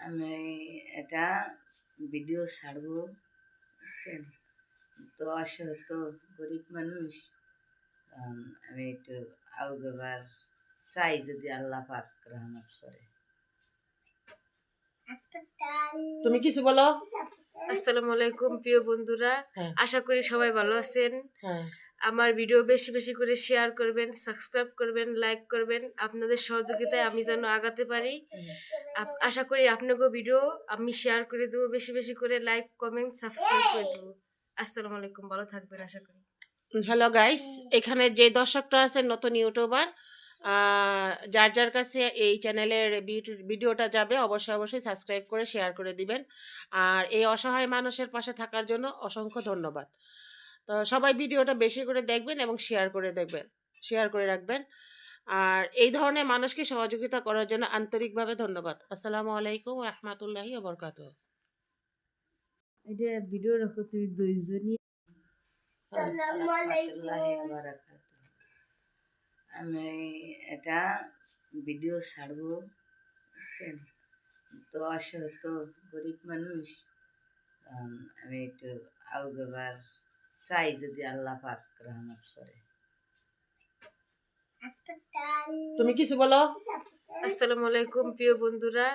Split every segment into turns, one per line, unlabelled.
আমি এটা ভিডিও ছাড়বো, বুঝছেন? তো অসহায় গরিব মানুষ, আমি একটু আউগেবার চাই যদি আল্লাহ পাক রহমত করে।
তুমি কিছু বলো।
আসসালামু আলাইকুম প্রিয় বন্ধুরা, আশা করি সবাই ভালো আছেন। আমার ভিডিও বেশি বেশি করে শেয়ার করবেন, সাবস্ক্রাইব করবেন, লাইক করবেন। আপনাদের সহযোগিতায় আমি যেন আগাতে পারি। আশা করি আপনাকে ভিডিও আমি শেয়ার করে দেবো, বেশি বেশি করে লাইক কমেন্ট সাবস্ক্রাইব করে দেবো। আসসালামু আলাইকুম, ভালো থাকবেন আশা করি।
হ্যালো গাইস, এখানে যে দর্শকরা আছেন নতুন ইউটিউবার, যার যার কাছে এই চ্যানেলের ভিডিওটা যাবে অবশ্যই অবশ্যই সাবস্ক্রাইব করে শেয়ার করে দিবেন। আর এই অসহায় মানুষের পাশে থাকার জন্য অসংখ্য ধন্যবাদ। তো সবাই ভিডিওটা বেশি করে দেখবেন এবং শেয়ার করে রাখবেন। আর এই ধরনের মানুষকে সহযোগিতা করার জন্য আন্তরিকভাবে ধন্যবাদ। আসসালামু আলাইকুম রহমতুল্লাহি ওয়া বারাকাতুহু।
এটা ভিডিও রাখো তুই দুইজনই।
আমি এটা ভিডিও ছাড়বো, বুঝছেন? তো অসহায় গরিব মানুষ, আমি একটু আউগেবার চাই যদি আল্লাহ পাক রহমত করে।
তুমি কিছু বলো।
আসসালামু আলাইকুম প্রিয় বন্ধুরা,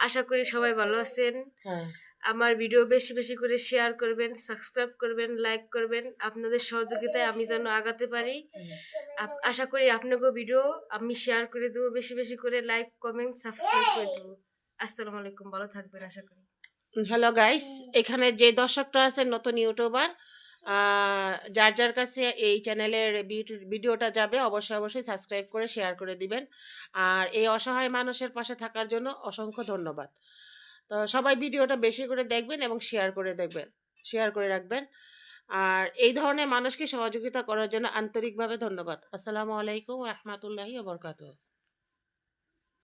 আশা করি সবাই ভালো আছেন। আমার ভিডিও বেশি বেশি করে শেয়ার করবেন, সাবস্ক্রাইব করবেন, লাইক করবেন। আপনাদের সহযোগিতায় আমি যেন আগাতে পারি। আশা করি আপনাকে ভিডিও আমি শেয়ার করে দেবো, বেশি বেশি করে লাইক কমেন্ট সাবস্ক্রাইব করে দেবো। আসসালামু আলাইকুম, ভালো থাকবেন আশা করি।
হ্যালো গাইস, এখানে যে দর্শকরা আছেন নতুন ইউটিউবার, যার যার কাছে এই চ্যানেলের ভিডিওটা যাবে অবশ্যই অবশ্যই সাবস্ক্রাইব করে শেয়ার করে দিবেন। আর এই অসহায় মানুষের পাশে থাকার জন্য অসংখ্য ধন্যবাদ। তো সবাই ভিডিওটা বেশি করে দেখবেন এবং শেয়ার করে রাখবেন। আর এই ধরনের মানুষকে সহযোগিতা করার জন্য আন্তরিকভাবে ধন্যবাদ। আসসালামু আলাইকুম রহমতুল্লাহি ওয়া বারাকাতুহু।